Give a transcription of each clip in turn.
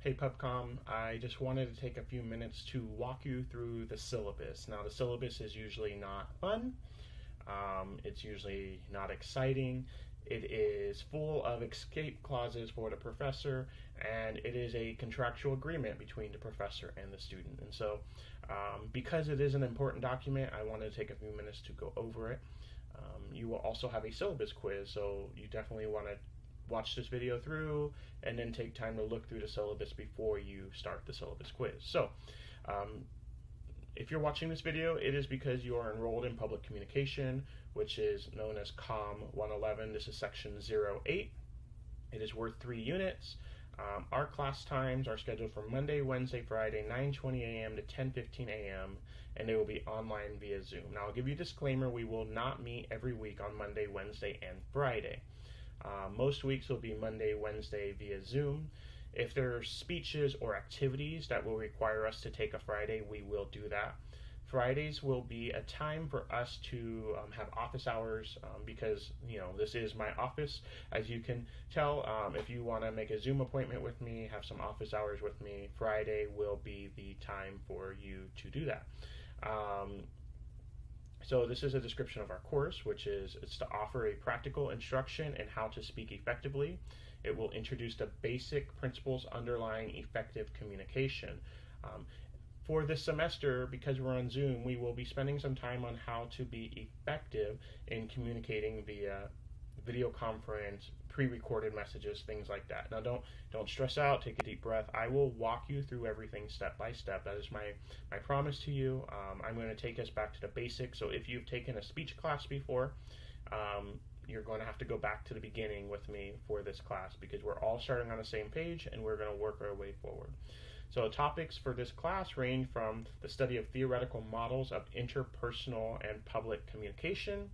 Hey PubCom, I just wanted to take a few minutes to walk you through the syllabus. Now, the syllabus is usually not fun. It's usually not exciting. It is full of escape clauses for the professor, and it is a contractual agreement between the professor and the student. And so, because it is an important document, I wanted to take a few minutes to go over it. You will also have a syllabus quiz, so you definitely want to watch this video through and then take time to look through the syllabus before you start the syllabus quiz. So if you're watching this video, it is because you are enrolled in public communication, which is known as COMM 111. This is section 08. It is worth 3 units. Our class times are scheduled for Monday, Wednesday, Friday, 9:20 a.m. to 10:15 a.m. and they will be online via Zoom. Now, I'll give you a disclaimer, we will not meet every week on Monday, Wednesday, and Friday. Most weeks will be Monday, Wednesday via Zoom. If there are speeches or activities that will require us to take a Friday, we will do that. Fridays will be a time for us to have office hours because, this is my office. As you can tell, if you want to make a Zoom appointment with me, have some office hours with me, Friday will be the time for you to do that. So this is a description of our course, which is it's to offer a practical instruction in how to speak effectively. It will introduce the basic principles underlying effective communication. For this semester, because we're on Zoom, we will be spending some time on how to be effective in communicating via video conference, pre-recorded messages, things like that. Now don't stress out, take a deep breath. I will walk you through everything step by step. That is my promise to you. I'm going to take us back to the basics. So if you've taken a speech class before, you're going to have to go back to the beginning with me for this class because we're all starting on the same page and we're going to work our way forward. So topics for this class range from the study of theoretical models of interpersonal and public communication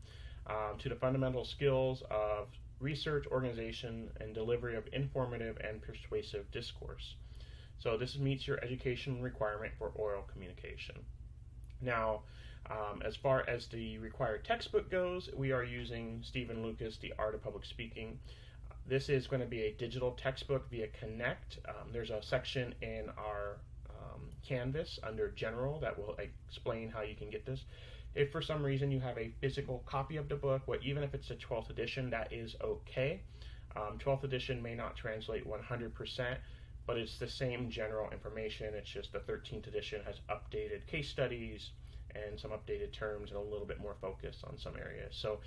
to the fundamental skills of research, organization, and delivery of informative and persuasive discourse. So this meets your education requirement for oral communication. Now, as far as the required textbook goes, we are using Stephen Lucas, The Art of Public Speaking. This is going to be a digital textbook via Connect. There's a section in our Canvas under General that will explain how you can get this. If for some reason you have a physical copy of the book, even if it's a 12th edition, that is okay. 12th edition may not translate 100%, but it's the same general information. It's just the 13th edition has updated case studies and some updated terms and a little bit more focus on some areas. So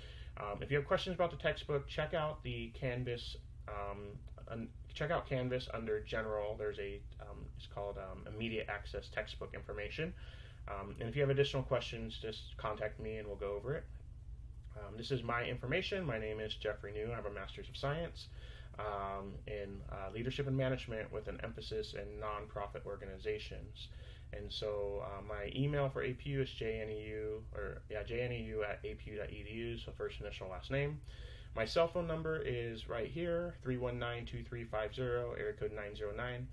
if you have questions about the textbook, check out the Canvas. Check out Canvas under General. There's it's called Immediate Access Textbook Information. And if you have additional questions, just contact me and we'll go over it. This is my information. My name is Jeffrey New. I have a Master's of Science in Leadership and Management with an emphasis in nonprofit organizations. And so my email for APU is jneu at apu.edu, so first initial, last name. My cell phone number is right here, 319-2350, area code 909.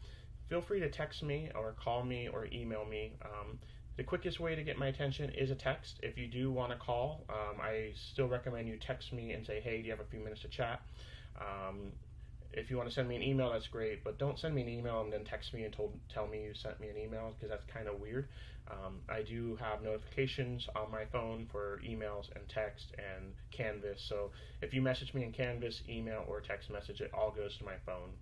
Feel free to text me or call me or email me. The quickest way to get my attention is a text. If you do want to call, I still recommend you text me and say, hey, do you have a few minutes to chat? If you want to send me an email, that's great, but don't send me an email and then text me and tell me you sent me an email because that's kind of weird. I do have notifications on my phone for emails and text and Canvas, so if you message me in Canvas, email, or text message, it all goes to my phone.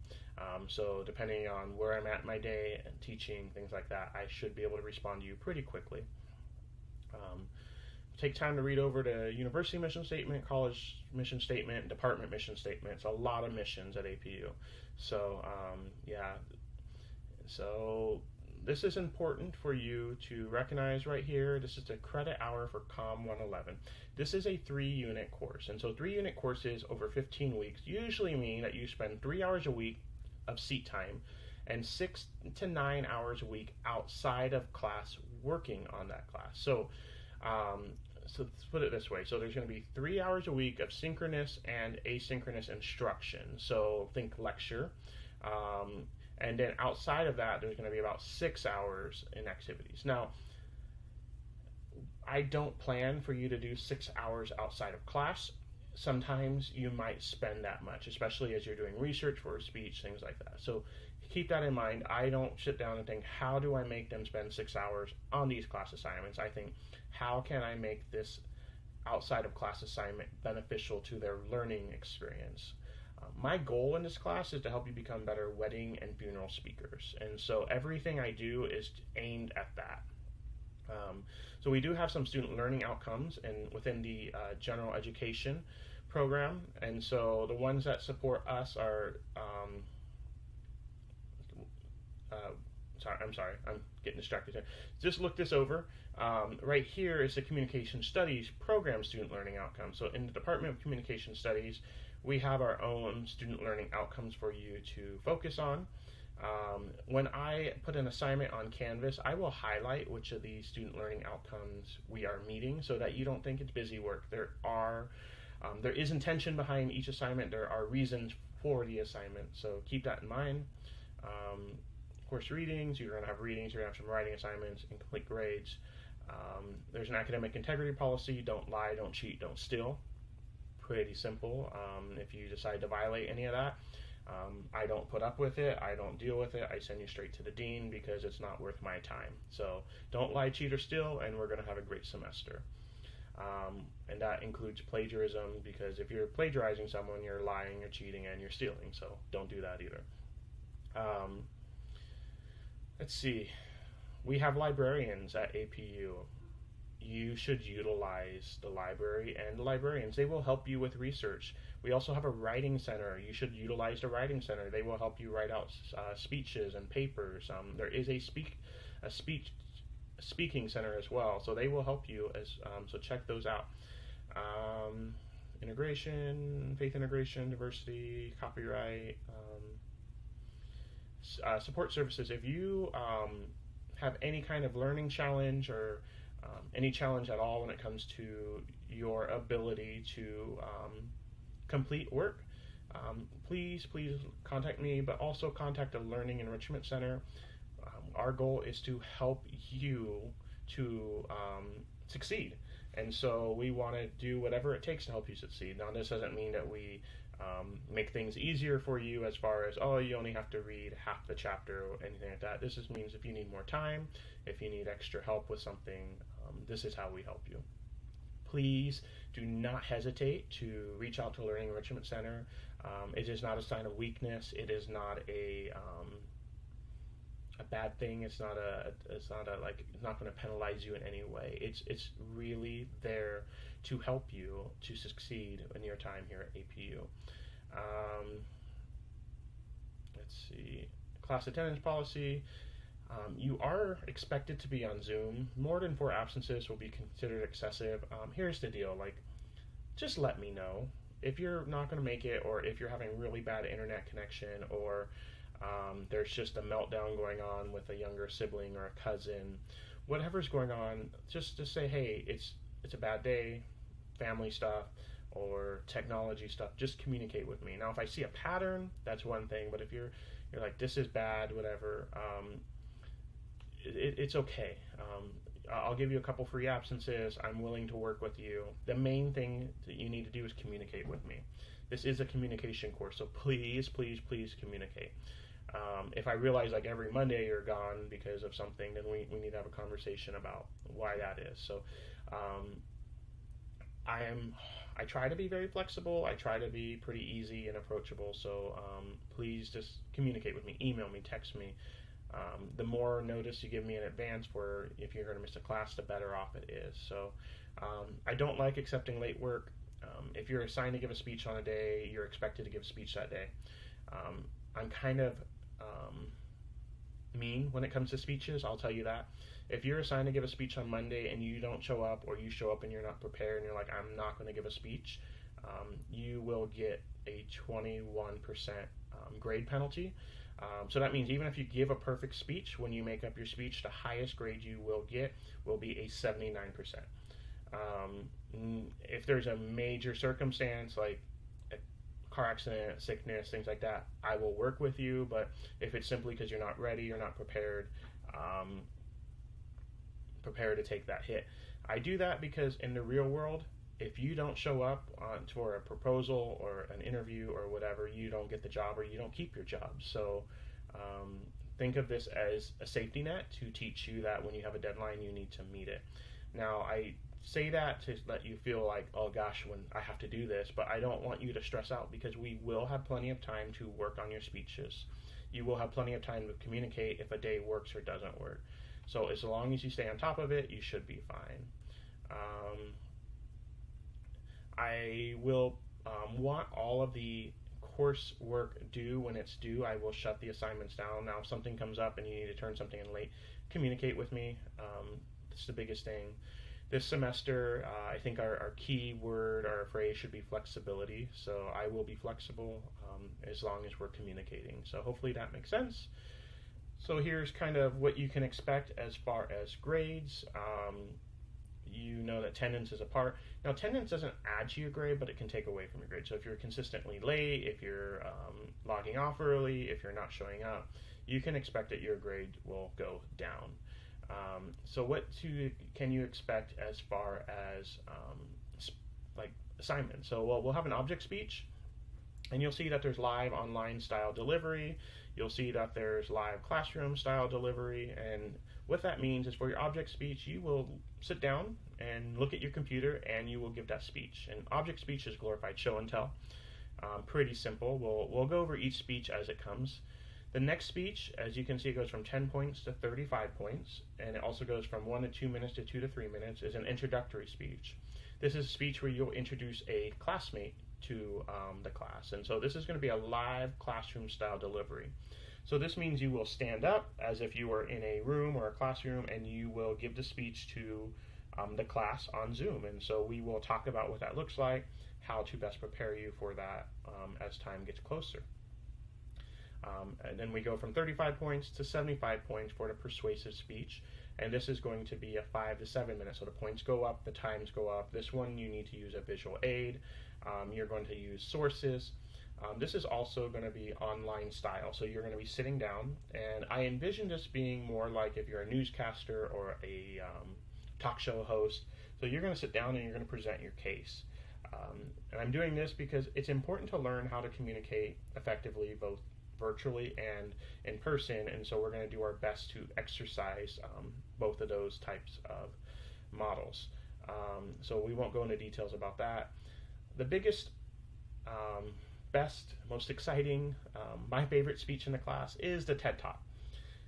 So depending on where I'm at in my day and teaching, things like that, I should be able to respond to you pretty quickly. Take time to read over the university mission statement, college mission statement, department mission statement. It's a lot of missions at APU. So so this is important for you to recognize right here. This is the credit hour for COMM 111. This is a 3-unit course, and so 3-unit courses over 15 weeks usually mean that you spend 3 hours a week of seat time and 6 to 9 hours a week outside of class working on that class. So let's put it this way. So there's going to be 3 hours a week of synchronous and asynchronous instruction. So think lecture. And then outside of that, there's going to be about 6 hours in activities. Now, I don't plan for you to do 6 hours outside of class. Sometimes you might spend that much, especially as you're doing research for a speech, things like that. So keep that in mind. I don't sit down and think, how do I make them spend 6 hours on these class assignments? I think, how can I make this outside of class assignment beneficial to their learning experience? My goal in this class is to help you become better wedding and funeral speakers, and so everything I do is aimed at that. So we do have some student learning outcomes within the general education program, and so the ones that support us are I'm getting distracted here. Just look this over. Right here is the Communication Studies program student learning outcomes. So in the Department of Communication Studies, we have our own student learning outcomes for you to focus on. When I put an assignment on Canvas, I will highlight which of these student learning outcomes we are meeting so that you don't think it's busy work. There is intention behind each assignment. There are reasons for the assignment, so keep that in mind. Course readings, you're going to have readings, you're going to have some writing assignments, and complete grades. There's an academic integrity policy: don't lie, don't cheat, don't steal. Pretty simple. If you decide to violate any of that, I don't put up with it, I don't deal with it, I send you straight to the dean because it's not worth my time. So don't lie, cheat, or steal, and we're going to have a great semester. And that includes plagiarism, because if you're plagiarizing someone, you're lying, you're cheating, and you're stealing, so don't do that either. Let's see. We have librarians at APU. You should utilize the library and the librarians. They will help you with research. We also have a writing center. You should utilize the writing center. They will help you write out speeches and papers. There is a speaking center as well, so they will help you. So check those out. Integration, faith integration, diversity, copyright. Support services. If you have any kind of learning challenge or any challenge at all when it comes to your ability to complete work, please contact me, but also contact the Learning Enrichment Center. Our goal is to help you to succeed, and so we want to do whatever it takes to help you succeed. Now, this doesn't mean that we make things easier for you as far as, oh, you only have to read half the chapter or anything like that. This just means if you need more time, if you need extra help with something, this is how we help you. Please do not hesitate to reach out to Learning Enrichment Center. It is not a sign of weakness. It is not a bad thing. It's not going to penalize you in any way. It's really there to help you to succeed in your time here at APU. Let's see, class attendance policy. You are expected to be on Zoom. More than 4 absences will be considered excessive. Here's the deal, just let me know if you're not going to make it, or if you're having really bad internet connection, or there's just a meltdown going on with a younger sibling or a cousin. Whatever's going on, just to say, hey, it's a bad day, family stuff, or technology stuff, just communicate with me. Now, if I see a pattern, that's one thing, but if you're like, this is bad, whatever, it's okay. I'll give you a couple free absences. I'm willing to work with you. The main thing that you need to do is communicate with me. This is a communication course, so please communicate. If I realize every Monday you're gone because of something, then we need to have a conversation about why that is. So I try to be very flexible. I try to be pretty easy and approachable. So please just communicate with me. Email me, text me. The more notice you give me in advance for if you're going to miss a class, the better off it is. So I don't like accepting late work. If you're assigned to give a speech on a day, you're expected to give a speech that day. I'm kind of mean when it comes to speeches, I'll tell you that. If you're assigned to give a speech on Monday and you don't show up, or you show up and you're not prepared and you're like, I'm not going to give a speech, you will get a 21% grade penalty. So that means even if you give a perfect speech, when you make up your speech, the highest grade you will get will be a 79%. If there's a major circumstance like a car accident, sickness, things like that, I will work with you. But if it's simply because you're not ready, you're not prepared, prepare to take that hit. I do that because in the real world, if you don't show up for a proposal or an interview or whatever, you don't get the job or you don't keep your job. So Think of this as a safety net to teach you that when you have a deadline, you need to meet it. Now, I say that to let you feel like, oh gosh, when I have to do this, but I don't want you to stress out, because we will have plenty of time to work on your speeches. You will have plenty of time to communicate if a day works or doesn't work. So as long as you stay on top of it, you should be fine. I will want all of the coursework due when it's due. I will shut the assignments down. Now, if something comes up and you need to turn something in late, communicate with me. That's the biggest thing. This semester, I think our key word, our phrase should be flexibility. So I will be flexible as long as we're communicating. So hopefully that makes sense. So here's kind of what you can expect as far as grades. You know that attendance is a part. Now, attendance doesn't add to your grade, but it can take away from your grade. So if you're consistently late, if you're logging off early, if you're not showing up, you can expect that your grade will go down. So what can you expect as far as like assignments? So we'll have an object speech, and you'll see that there's live online style delivery. You'll see that there's live classroom style delivery, and what that means is for your object speech, you will sit down and look at your computer and you will give that speech. And object speech is glorified show and tell. Pretty simple. We'll go over each speech as it comes. The next speech, as you can see, goes from 10 points to 35 points, and it also goes from 1 to 2 minutes to 2 to 3 minutes, is an introductory speech. This is a speech where you'll introduce a classmate to the class, and so this is going to be a live classroom style delivery. So this means you will stand up as if you were in a room or a classroom, and you will give the speech to the class on Zoom. And so we will talk about what that looks like, how to best prepare you for that as time gets closer. And then we go from 35 points to 75 points for the persuasive speech. And this is going to be a 5 to 7 minutes. So the points go up, the times go up. This one you need to use a visual aid. You're going to use sources. This is also going to be online style. So you're going to be sitting down. And I envision this being more like if you're a newscaster or a talk show host. So you're going to sit down and you're going to present your case. And I'm doing this because it's important to learn how to communicate effectively, both virtually and in person, and so we're going to do our best to exercise both of those types of models. So we won't go into details about that. The biggest, best, most exciting, my favorite speech in the class is the TED Talk.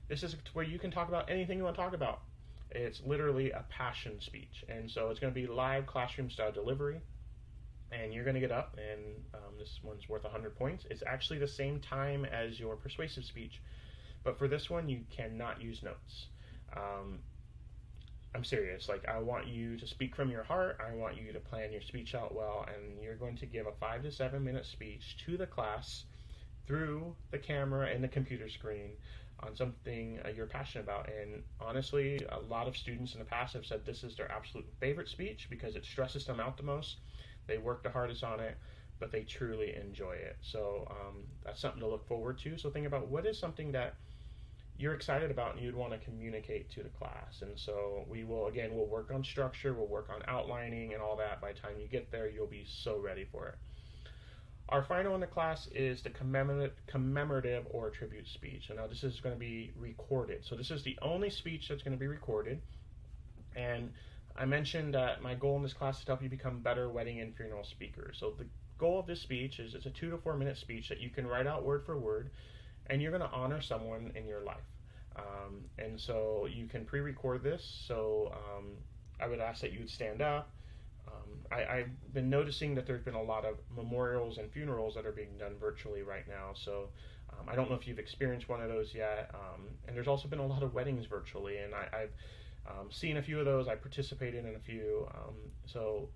This is where you can talk about anything you want to talk about. It's literally a passion speech, and so it's going to be live classroom style delivery. And you're going to get up, and this one's worth 100 points. It's actually the same time as your persuasive speech, but for this one, you cannot use notes. I'm serious. Like, I want you to speak from your heart. I want you to plan your speech out well, and you're going to give a 5 to 7 minute speech to the class through the camera and the computer screen on something you're passionate about. And honestly, a lot of students in the past have said this is their absolute favorite speech because it stresses them out the most. They work the hardest on it, but they truly enjoy it. So that's something to look forward to. So think about what is something that you're excited about and you'd want to communicate to the class. And so we'll work on structure, we'll work on outlining and all that. By the time you get there, you'll be so ready for it. Our final in the class is the commemorative or tribute speech. And now this is going to be recorded. So this is the only speech that's going to be recorded. And I mentioned that my goal in this class is to help you become better wedding and funeral speakers. So the goal of this speech is it's a 2 to 4 minute speech that you can write out word for word, and you're going to honor someone in your life. And so you can pre-record this. So I would ask that you would stand up. I've been noticing that there's been a lot of memorials and funerals that are being done virtually right now. So I don't know if you've experienced one of those yet. And there's also been a lot of weddings virtually, and I've seen a few of those. I participated in a few. So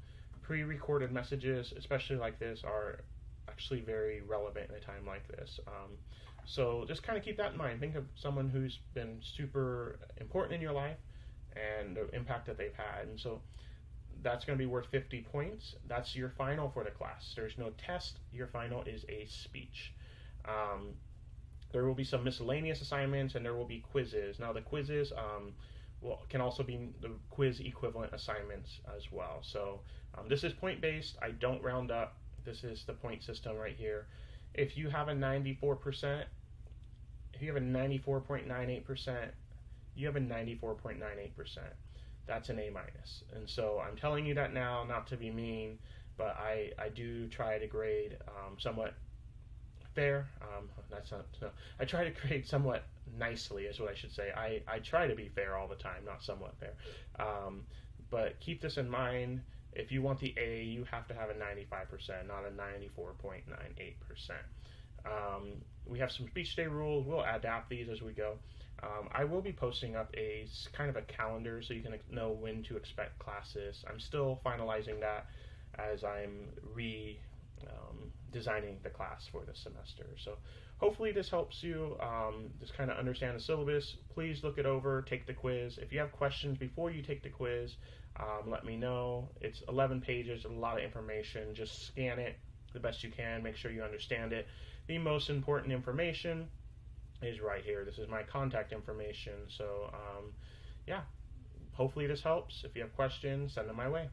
pre-recorded messages, especially like this, are actually very relevant in a time like this. So just kind of keep that in mind. Think of someone who's been super important in your life and the impact that they've had. And so that's going to be worth 50 points. That's your final for the class. There's no test. Your final is a speech. There will be some miscellaneous assignments, and there will be quizzes. Now the quizzes can also be the quiz equivalent assignments as well. So this is point based. I don't round up. This is the point system right here. If you have a 94% if you have a 94.98%, you have a 94.98%. That's an A minus. And so I'm telling you that now, not to be mean, but I do try to grade somewhat fair. That's not, no. I try to grade somewhat nicely, is what I should say. I try to be fair all the time, not somewhat fair. But keep this in mind. If you want the A, you have to have a 95%, not a 94.98%. We have some speech day rules. We'll adapt these as we go. I will be posting up a kind of a calendar so you can know when to expect classes. I'm still finalizing that as I'm designing the class for this semester. So hopefully this helps you just kind of understand the syllabus. Please look it over, take the quiz. If you have questions before you take the quiz, let me know. It's 11 pages, a lot of information. Just scan it the best you can, make sure you understand it. The most important information is right here. This is my contact information. So yeah, hopefully this helps. If you have questions, send them my way.